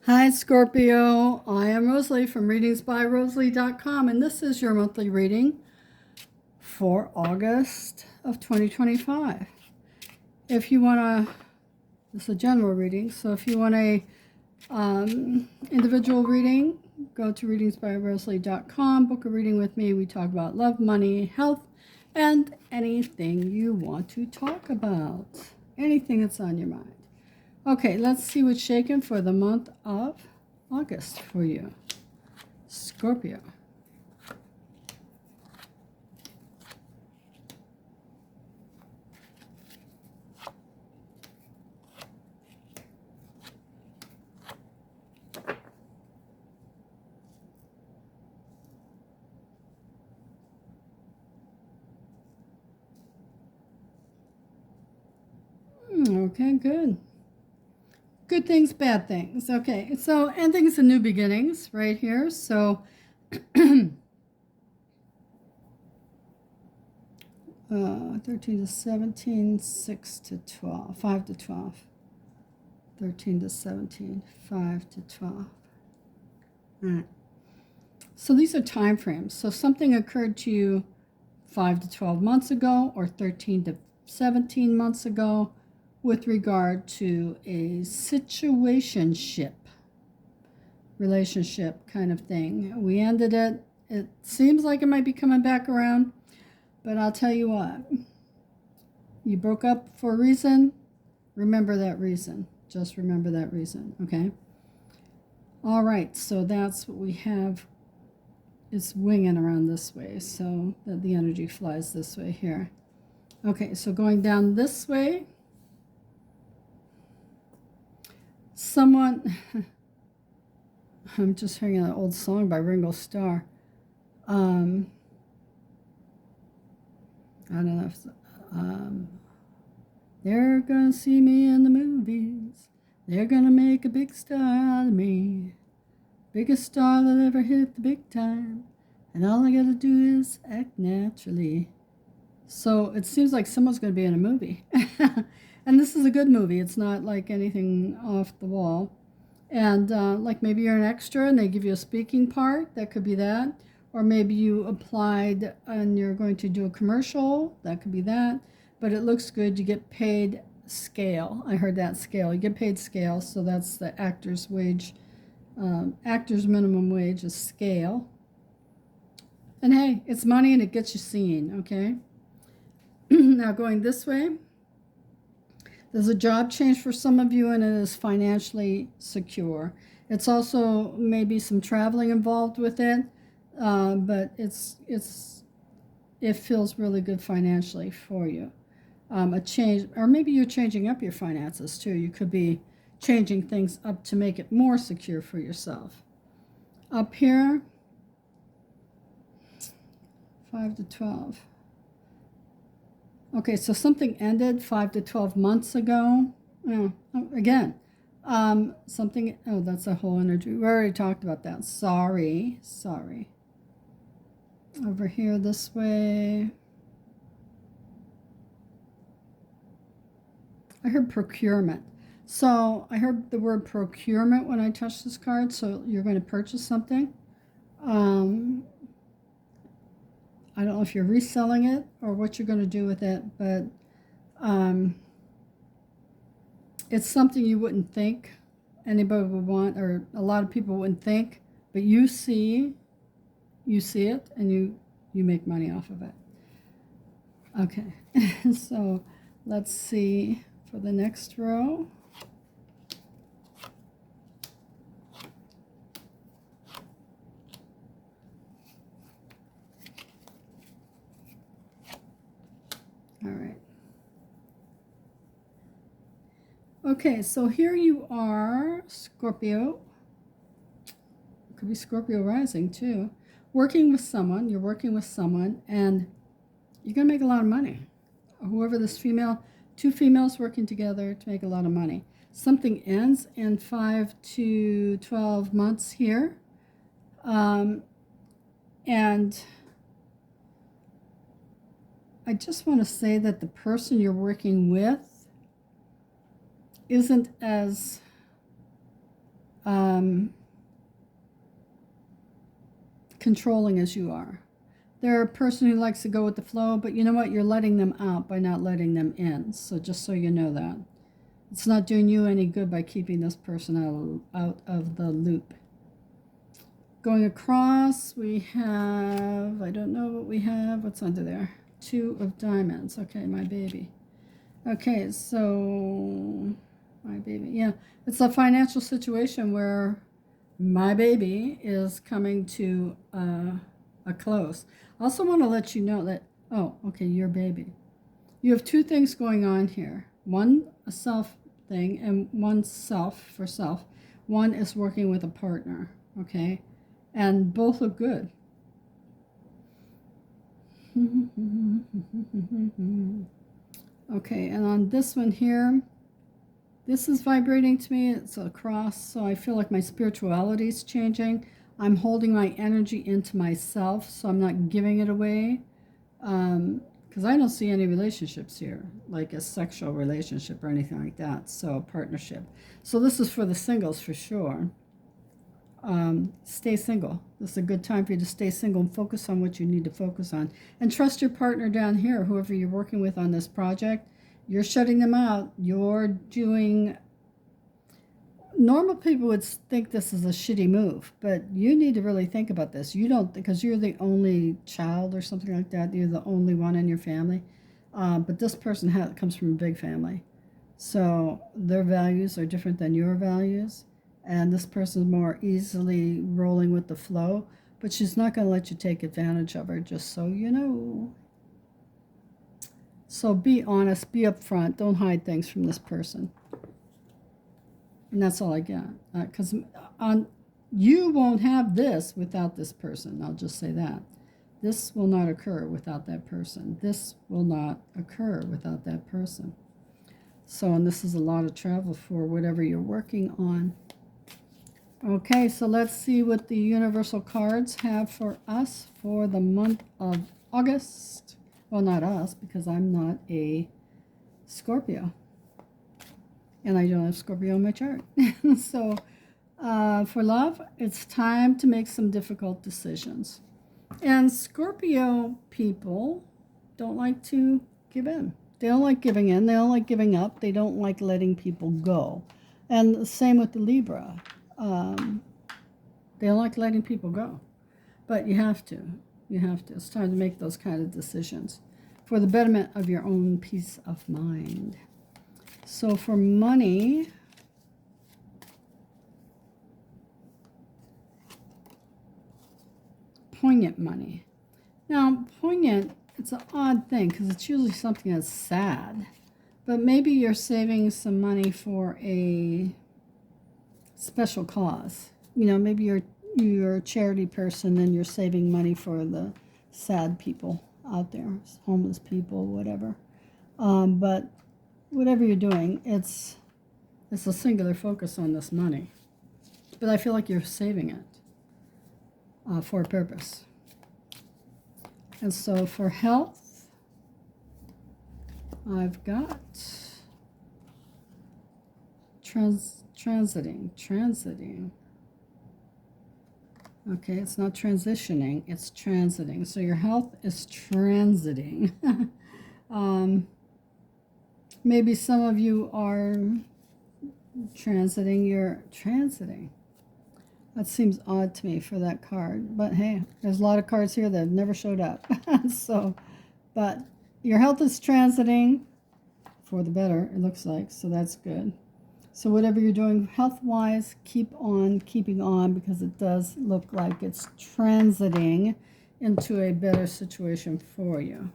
Hi, Scorpio. I am Rosalie from readingsbyrosalie.com, and this is your monthly reading for August of 2025. If you want this is a general reading, so if you want a individual reading, go to readingsbyrosalie.com, book a reading with me. We talk about love, money, health, and anything you want to talk about, anything that's on your mind. Okay, let's see what's shaking for the month of August for you, Scorpio. Okay, good. Good things, bad things. Okay, so endings and new beginnings right here. So 13 to 17, 6 to 12, 5 to 12. 13 to 17, 5 to 12. All right. So these are time frames. So something occurred to you 5 to 12 months ago or 13 to 17 months ago with regard to a situationship, relationship kind of thing. We ended it. It seems like it might be coming back around, but I'll tell you what. You broke up for a reason. Remember that reason. Just remember that reason, okay? All right, so that's what we have. It's winging around this way, so that the energy flies this way here. Okay, so going down this way, someone, I'm just hearing an old song by Ringo Starr. I don't know if they're gonna see me in the movies. They're gonna make a big star out of me. Biggest star that ever hit the big time. And all I gotta do is act naturally. So it seems like someone's gonna be in a movie. And this is a good movie. It's not like anything off the wall. And like maybe you're an extra and they give you a speaking part. That could be that. Or maybe you applied and you're going to do a commercial. That could be that. But it looks good. You get paid scale. I heard that scale. You get paid scale. So that's the actor's wage. Actor's minimum wage is scale. And hey, it's money and it gets you seen, okay? Now going this way. There's a job change for some of you, and it is financially secure. It's also maybe some traveling involved with it, but it feels really good financially for you. A change, or maybe you're changing up your finances too. You could be changing things up to make it more secure for yourself. Up here, 5 to 12. Okay, so something ended 5 to 12 months ago. Again, something, that's a whole energy. We already talked about that. Sorry. Over here this way. I heard procurement. So I heard the word procurement when I touched this card. So you're going to purchase something. I don't know if you're reselling it or what you're going to do with it, but it's something you wouldn't think anybody would want, or a lot of people wouldn't think, but you see it and you make money off of it. Okay, so let's see for the next row. All right. Okay, so here you are, Scorpio. It could be Scorpio rising too. Working with someone, you're working with someone, and you're going to make a lot of money. Whoever this female, two females working together to make a lot of money. Something ends in 5 to 12 months here. And I just want to say that the person you're working with isn't as controlling as you are. They're a person who likes to go with the flow, but you know what? You're letting them out by not letting them in. So just so you know that. It's not doing you any good by keeping this person out of the loop. Going across, we have, I don't know what we have. What's under there? 2 of diamonds. Okay, my baby. Okay, so my baby. Yeah, it's a financial situation where my baby is coming to a close. I also want to let you know that, oh, okay, your baby. You have 2 things going on here. One, a self thing, and one self for self. One is working with a partner, okay? And both look good. Okay, and on this one here, this is vibrating to me. It's a cross, so I feel like my spirituality is changing. I'm holding my energy into myself, so I'm not giving it away. Because I don't see any relationships here, like a sexual relationship or anything like that. So a partnership. So this is for the singles for sure. Stay single. This is a good time for you to stay single and focus on what you need to focus on. And trust your partner down here, whoever you're working with on this project. You're shutting them out. You're doing... Normal people would think this is a shitty move, but you need to really think about this. You don't, because you're the only child or something like that. You're the only one in your family. But this person comes from a big family. So their values are different than your values. And this person's more easily rolling with the flow. But she's not going to let you take advantage of her, just so you know. So be honest, be upfront. Don't hide things from this person. And that's all I get. Because you won't have this without this person. I'll just say that. This will not occur without that person. This will not occur without that person. So, and this is a lot of travel for whatever you're working on. Okay, so let's see what the universal cards have for us for the month of August. Well, not us, because I'm not a Scorpio. And I don't have Scorpio in my chart. So for love, it's time to make some difficult decisions. And Scorpio people don't like to give in. They don't like giving in. They don't like giving up. They don't like letting people go. And the same with the Libra. They don't like letting people go. But you have to. You have to. It's time to make those kind of decisions for the betterment of your own peace of mind. So for money, poignant money. Now, poignant, it's an odd thing because it's usually something that's sad. But maybe you're saving some money for a special cause. You know, maybe you're a charity person and you're saving money for the sad people out there, homeless people, whatever. But whatever you're doing, it's a singular focus on this money. But I feel like you're saving it for a purpose. And so for health, I've got transiting. Okay, it's not transitioning, it's transiting. So your health is transiting. Maybe some of you are transiting. You're transiting. That seems odd to me for that card. But hey, there's a lot of cards here that have never showed up. So, but your health is transiting for the better, it looks like. So that's good. So whatever you're doing health-wise, keep on keeping on, because it does look like it's transiting into a better situation for you.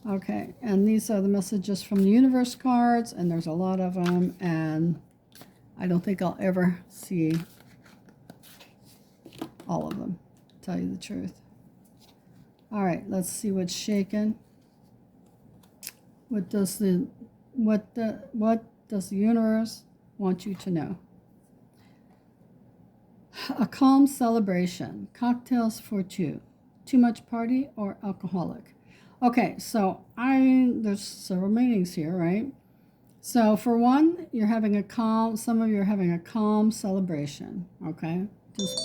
Okay, and these are the messages from the universe cards, and there's a lot of them, and I don't think I'll ever see all of them, to tell you the truth. All right, let's see what's shaken. What does the universe want you to know? A calm celebration. Cocktails for two. Too much party or alcoholic. Okay, so there's several meanings here, right? So for one, you're having a calm, some of you are having a calm celebration, okay? Just,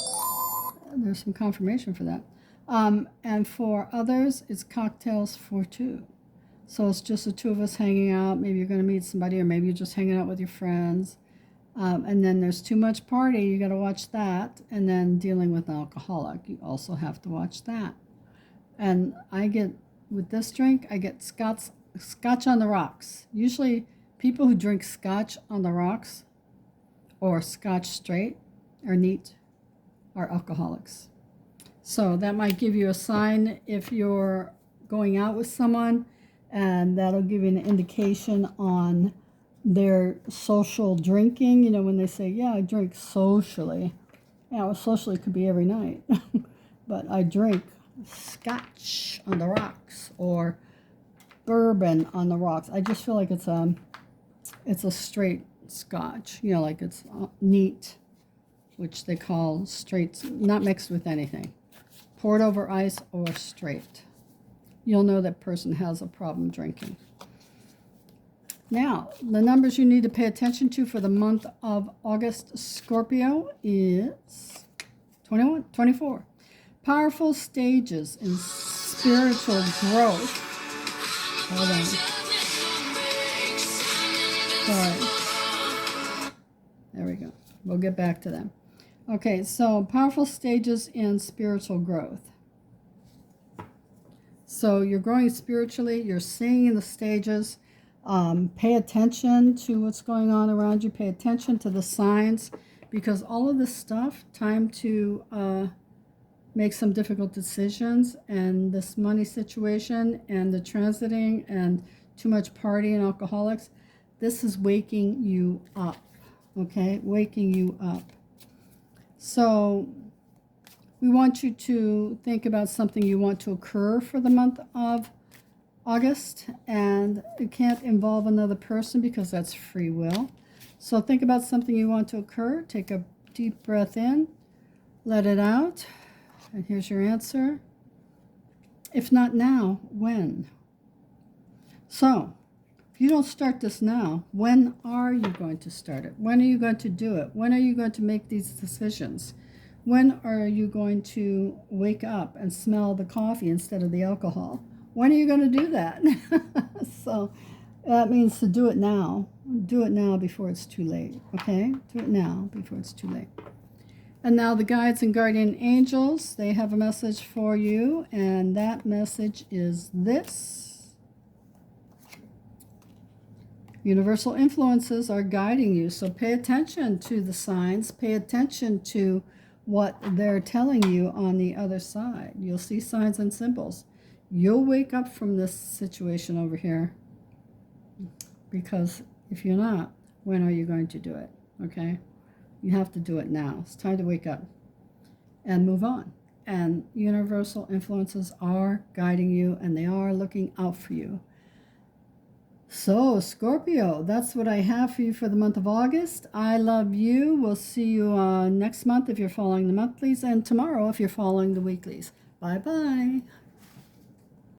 there's some confirmation for that. And for others, it's cocktails for two. So it's just the two of us hanging out. Maybe you're going to meet somebody, or maybe you're just hanging out with your friends. And then there's too much party. You got to watch that. And then dealing with an alcoholic, you also have to watch that. And I get, with this drink, I get scotch on the rocks. Usually people who drink scotch on the rocks or scotch straight or neat are alcoholics. So that might give you a sign if you're going out with someone, and that'll give you an indication on their social drinking. You know, when they say, yeah, I drink socially. Yeah, well, socially could be every night. But I drink scotch on the rocks or bourbon on the rocks. I just feel like it's a straight scotch. You know, like it's neat, which they call straight, not mixed with anything. Poured over ice or straight. You'll know that person has a problem drinking. Now, the numbers you need to pay attention to for the month of August, Scorpio, is 21, 24. Powerful stages in spiritual growth. Hold on. Sorry. There we go. We'll get back to them. Okay, so powerful stages in spiritual growth. So you're growing spiritually, you're seeing the stages. Pay attention to what's going on around you. Pay attention to the signs, because all of this stuff, time to make some difficult decisions, and this money situation and the transiting and too much party and alcoholics, this is waking you up, okay? Waking you up. So we want you to think about something you want to occur for the month of August, and it can't involve another person because that's free will. So think about something you want to occur. Take a deep breath in, let it out, and here's your answer. If not now, when? So if you don't start this now, when are you going to start it? When are you going to do it? When are you going to make these decisions? When are you going to wake up and smell the coffee instead of the alcohol? When are you going to do that? So that means to do it now. Do it now before it's too late, okay? Do it now before it's too late. And now the guides and guardian angels, they have a message for you, and that message is this. Universal influences are guiding you, so pay attention to the signs. Pay attention to what they're telling you on the other side. You'll see signs and symbols. You'll wake up from this situation over here, because if you're not, when are you going to do it? Okay? You have to do it now. It's time to wake up and move on. And universal influences are guiding you, and they are looking out for you. So, Scorpio, that's what I have for you for the month of August. I love you. We'll see you next month if you're following the monthlies, and tomorrow if you're following the weeklies. Bye-bye.